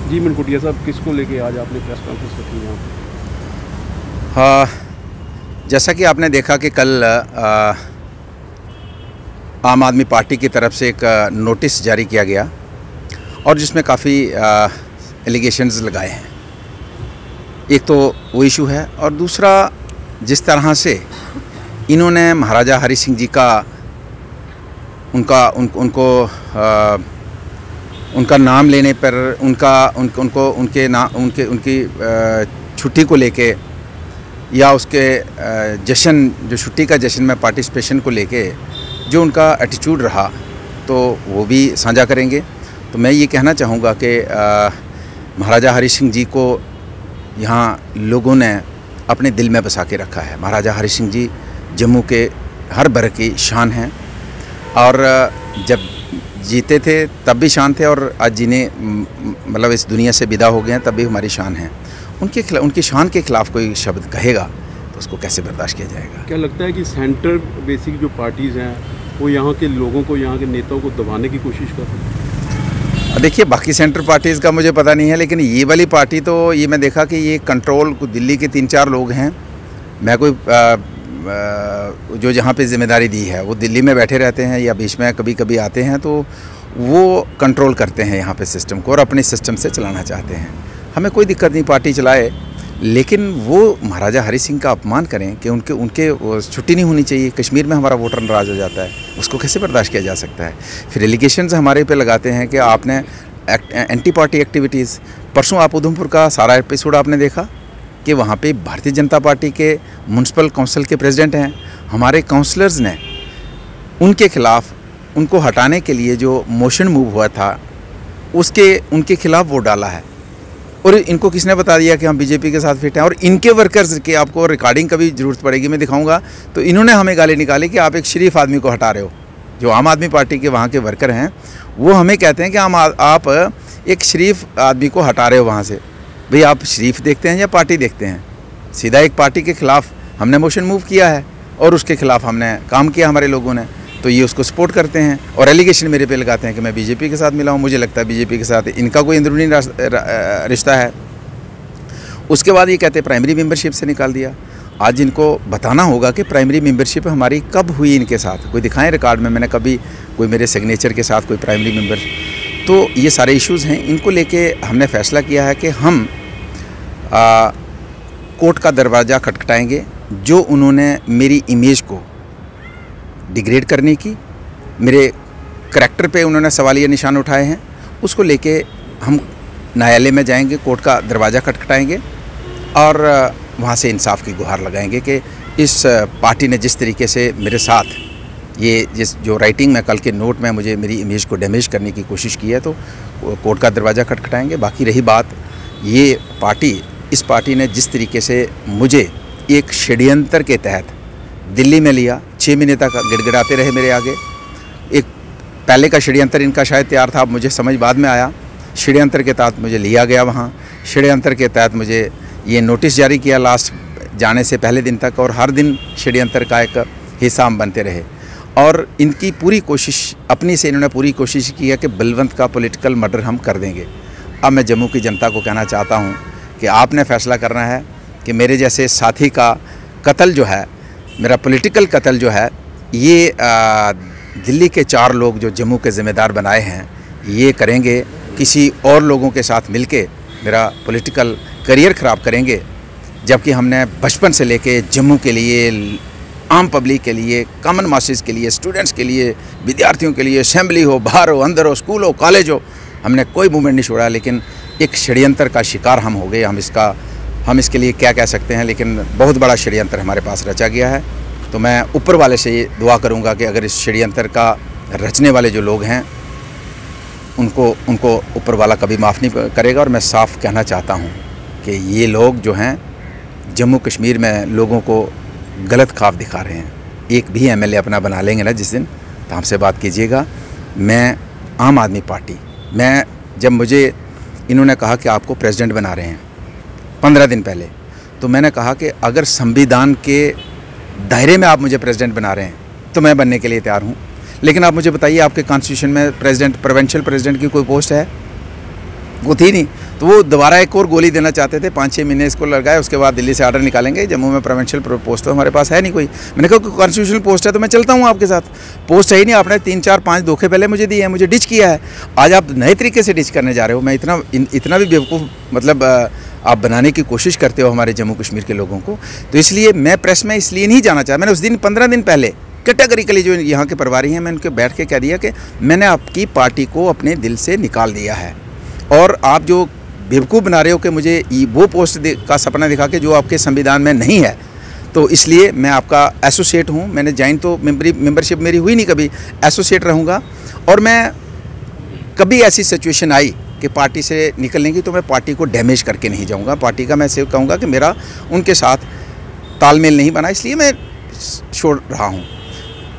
जी मनकोटिया साहब, किसको लेके आज आपने प्रेस कॉन्फ्रेंस रखी यहाँ पे? हाँ, जैसा कि आपने देखा कि कल आम आदमी पार्टी की तरफ से एक नोटिस जारी किया गया और जिसमें काफ़ी एलिगेशंस लगाए हैं। एक तो वो इशू है और दूसरा जिस तरह से इन्होंने महाराजा हरि सिंह जी का उनका नाम लेने पर उनकी छुट्टी को लेके या उसके जश्न, जो छुट्टी का जश्न में पार्टिसिपेशन को लेके जो उनका एटीट्यूड रहा, तो वो भी साझा करेंगे। तो मैं ये कहना चाहूँगा कि महाराजा हरि सिंह जी को यहाँ लोगों ने अपने दिल में बसा के रखा है। महाराजा हरि सिंह जी जम्मू के हर वर्ग की शान हैं और जब जीते थे तब भी शान थे और आज जिन्हें मतलब इस दुनिया से विदा हो गए हैं तब भी हमारी शान है। उनकी शान के खिलाफ कोई शब्द कहेगा तो उसको कैसे बर्दाश्त किया जाएगा? क्या लगता है कि सेंटर बेसिक जो पार्टीज़ हैं वो यहाँ के लोगों को, यहाँ के नेताओं को दबाने की कोशिश कर रही हैं? देखिए, बाकी सेंटर पार्टीज़ का मुझे पता नहीं है, लेकिन ये वाली पार्टी तो ये मैं देखा कि ये कंट्रोल दिल्ली के 3-4 लोग हैं। मैं कोई जो जहाँ पे जिम्मेदारी दी है वो दिल्ली में बैठे रहते हैं या बीच में कभी कभी आते हैं, तो वो कंट्रोल करते हैं यहाँ पे सिस्टम को और अपने सिस्टम से चलाना चाहते हैं। हमें कोई दिक्कत नहीं पार्टी चलाए, लेकिन वो महाराजा हरि सिंह का अपमान करें कि उनके छुट्टी नहीं होनी चाहिए। कश्मीर में हमारा वोटर नाराज़ हो जाता है, उसको कैसे बर्दाश्त किया जा सकता है? फिर एलिगेशंस हमारे पे लगाते हैं कि आपने एंटी पार्टी एक्टिविटीज़। परसों आप उधमपुर का सारा एपिसोड आपने देखा कि वहाँ पे भारतीय जनता पार्टी के म्यूनसिपल काउंसिल के प्रेसिडेंट हैं, हमारे काउंसलर्स ने उनके खिलाफ, उनको हटाने के लिए जो मोशन मूव हुआ था उनके खिलाफ वोट डाला है। और इनको किसने बता दिया कि हम बीजेपी के साथ फिट हैं? और इनके वर्कर्स के, आपको रिकॉर्डिंग का भी ज़रूरत पड़ेगी, मैं दिखाऊंगा, तो इन्होंने हमें गाली निकाली कि आप एक शरीफ आदमी को हटा रहे हो। जो आम आदमी पार्टी के वहाँ के वर्कर हैं वो हमें कहते हैं कि आप एक शरीफ आदमी को हटा रहे हो वहाँ से। भाई, आप शरीफ देखते हैं या पार्टी देखते हैं? सीधा एक पार्टी के ख़िलाफ़ हमने मोशन मूव किया है और उसके ख़िलाफ़ हमने काम किया हमारे लोगों ने, तो ये उसको सपोर्ट करते हैं और एलिगेशन मेरे पे लगाते हैं कि मैं बीजेपी के साथ मिला हूँ। मुझे लगता है बीजेपी के साथ इनका कोई अंदरूनी रिश्ता है। उसके बाद ये कहते हैं प्राइमरी मेंबरशिप से निकाल दिया। आज इनको बताना होगा कि प्राइमरी मेंबरशिप हमारी कब हुई इनके साथ, कोई दिखाएं रिकॉर्ड में मैंने कभी कोई मेरे सिग्नेचर के साथ कोई प्राइमरी मेंबर। तो ये सारे इश्यूज़ हैं, इनको लेके हमने फ़ैसला किया है कि हम कोर्ट का दरवाज़ा खटखटाएंगे। जो उन्होंने मेरी इमेज को डिग्रेड करने की, मेरे करैक्टर पे उन्होंने सवालिया निशान उठाए हैं, उसको लेके हम न्यायालय में जाएंगे, कोर्ट का दरवाज़ा खटखटाएंगे और वहाँ से इंसाफ की गुहार लगाएंगे कि इस पार्टी ने जिस तरीके से मेरे साथ जो राइटिंग में कल के नोट में मुझे मेरी इमेज को डैमेज करने की कोशिश की है, तो कोर्ट का दरवाज़ा खटखटाएंगे। बाकी रही बात, इस पार्टी ने जिस तरीके से मुझे एक षड्यंत्र के तहत दिल्ली में लिया, 6 महीने तक गिड़गिड़ाते रहे मेरे आगे। एक पहले का षड्यंत्र इनका शायद तैयार था, अब मुझे समझ बाद में आया। षड्यंत्र के तहत मुझे लिया गया वहाँ, षड्यंत्र के तहत मुझे ये नोटिस जारी किया लास्ट जाने से पहले दिन तक, और हर दिन षड्यंत्र का एक हिस्सा हम बनते रहे। और इनकी पूरी कोशिश, अपनी से इन्होंने पूरी कोशिश की है कि बलवंत का पॉलिटिकल मर्डर हम कर देंगे। अब मैं जम्मू की जनता को कहना चाहता हूँ कि आपने फ़ैसला करना है कि मेरे जैसे साथी का कत्ल जो है, मेरा पॉलिटिकल कत्ल जो है, ये दिल्ली के 4 लोग जो जम्मू के ज़िम्मेदार बनाए हैं, ये करेंगे। किसी और लोगों के साथ मिलके मेरा पॉलिटिकल करियर ख़राब करेंगे, जबकि हमने बचपन से लेके जम्मू के लिए, आम पब्लिक के लिए, कॉमन मासेस के लिए, स्टूडेंट्स के लिए, विद्यार्थियों के लिए, असेंबली हो, बाहर हो, अंदर हो, स्कूल हो, कॉलेज हो, हमने कोई मूवमेंट नहीं छोड़ा। लेकिन एक षड्यंत्र का शिकार हम हो गए। हम इसके लिए क्या कह सकते हैं, लेकिन बहुत बड़ा षड्यंत्र हमारे पास रचा गया है। तो मैं ऊपर वाले से ये दुआ करूंगा कि अगर इस षड्यंत्र का रचने वाले जो लोग हैं उनको ऊपर वाला कभी माफ़ नहीं करेगा। और मैं साफ कहना चाहता हूं कि ये लोग जो हैं जम्मू कश्मीर में लोगों को गलत ख्वाब दिखा रहे हैं। एक भी एमएलए अपना बना लेंगे ना जिस दिन, तो हमसे बात कीजिएगा। मैं आम आदमी पार्टी, जब मुझे इन्होंने कहा कि आपको प्रेसिडेंट बना रहे हैं 15 दिन पहले, तो मैंने कहा कि अगर संविधान के दायरे में आप मुझे प्रेसिडेंट बना रहे हैं तो मैं बनने के लिए तैयार हूं। लेकिन आप मुझे बताइए, आपके कॉन्स्टिट्यूशन में प्रेसिडेंट, प्रोविंशियल प्रेसिडेंट की कोई पोस्ट है? वो थी नहीं, तो वो दोबारा एक और गोली देना चाहते थे। 5-6 महीने इसको लगाए, उसके बाद दिल्ली से ऑर्डर निकालेंगे। जम्मू में प्रोविंशियल पोस्ट तो हमारे पास है नहीं कोई। मैंने कहा कॉन्स्टिट्यूशनल पोस्ट है तो मैं चलता हूँ आपके साथ। पोस्ट है ही नहीं, आपने 3-4-5 धोखे पहले मुझे दिए हैं, मुझे डिच किया है। आज आप नए तरीके से डिच करने जा रहे हो। मैं इतना भी बेवकूफ़ मतलब आप बनाने की कोशिश करते हो हमारे जम्मू कश्मीर के लोगों को। तो इसलिए मैं प्रेस में इसलिए नहीं जाना चाहा। मैंने उस दिन 15 दिन पहले कैटेगरिकली जो यहाँ के प्रभारी हैं, मैं उनके बैठ के कह दिया कि मैंने आपकी पार्टी को अपने दिल से निकाल दिया है, और आप जो बेवकूफ़ बना रहे हो कि मुझे वो पोस्ट का सपना दिखा के जो आपके संविधान में नहीं है, तो इसलिए मैं आपका एसोसिएट हूँ। मैंने ज्वाइन तो मेंबरशिप मेरी हुई नहीं, कभी एसोसिएट रहूँगा। और मैं कभी ऐसी सिचुएशन आई कि पार्टी से निकलने की, तो मैं पार्टी को डैमेज करके नहीं जाऊँगा। पार्टी का मैं सिर्फ कहूँगा कि मेरा उनके साथ तालमेल नहीं बना, इसलिए मैं छोड़ रहा हूँ।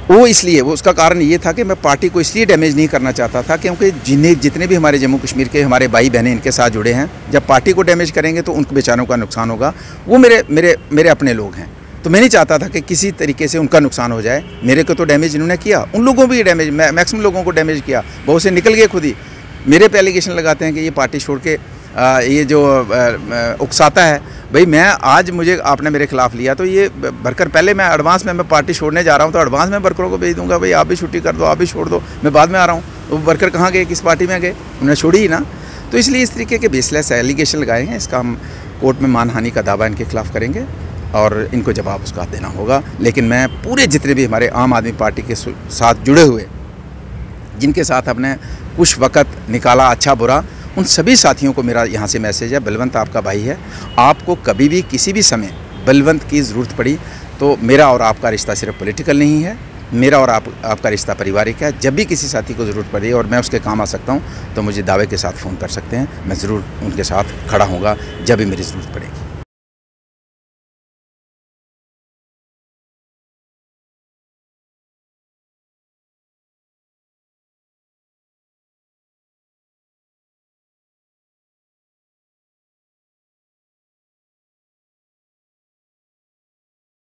वो इसलिए उसका कारण ये था कि मैं पार्टी को इसलिए डैमेज नहीं करना चाहता था, क्योंकि जितने भी हमारे जम्मू कश्मीर के हमारे भाई बहनें इनके साथ जुड़े हैं, जब पार्टी को डैमेज करेंगे तो उनके बेचारों का नुकसान होगा। वो मेरे अपने लोग हैं, तो मैं नहीं चाहता था कि किसी तरीके से उनका नुकसान हो जाए। मेरे को तो डैमेज इन्होंने किया, उन लोगों को भी डैमेज, मैक्सिमम लोगों को डैमेज किया। बहुत से निकल गए खुद ही। मेरे पे एलिगेशन लगाते हैं कि ये पार्टी छोड़ के ये जो उकसाता है। भाई मैं आज मुझे आपने मेरे खिलाफ लिया, तो ये वर्कर पहले मैं एडवांस में मैं पार्टी छोड़ने जा रहा हूँ, तो एडवांस में वर्करों को भेज दूंगा, भाई आप भी छुट्टी कर दो, आप भी छोड़ दो, मैं बाद में आ रहा हूँ। वो वर्कर कहाँ गए, किस पार्टी में गए, उन्होंने छोड़ी ही ना। तो इसलिए इस तरीके के बेसलेस एलिगेशन लगाए हैं। इसका हम कोर्ट में मानहानि का दावा इनके खिलाफ करेंगे और इनको जवाब उसका देना होगा। लेकिन मैं पूरे जितने भी हमारे आम आदमी पार्टी के साथ जुड़े हुए, जिनके साथ हमने कुछ वक्त निकाला अच्छा बुरा, उन सभी साथियों को मेरा यहाँ से मैसेज है, बलवंत आपका भाई है। आपको कभी भी किसी भी समय बलवंत की ज़रूरत पड़ी तो मेरा और आपका रिश्ता सिर्फ पॉलिटिकल नहीं है, मेरा और आपका रिश्ता पारिवारिक है। जब भी किसी साथी को ज़रूरत पड़ी और मैं उसके काम आ सकता हूँ, तो मुझे दावे के साथ फ़ोन कर सकते हैं। मैं ज़रूर उनके साथ खड़ा होऊंगा जब भी मेरी ज़रूरत पड़ेगी।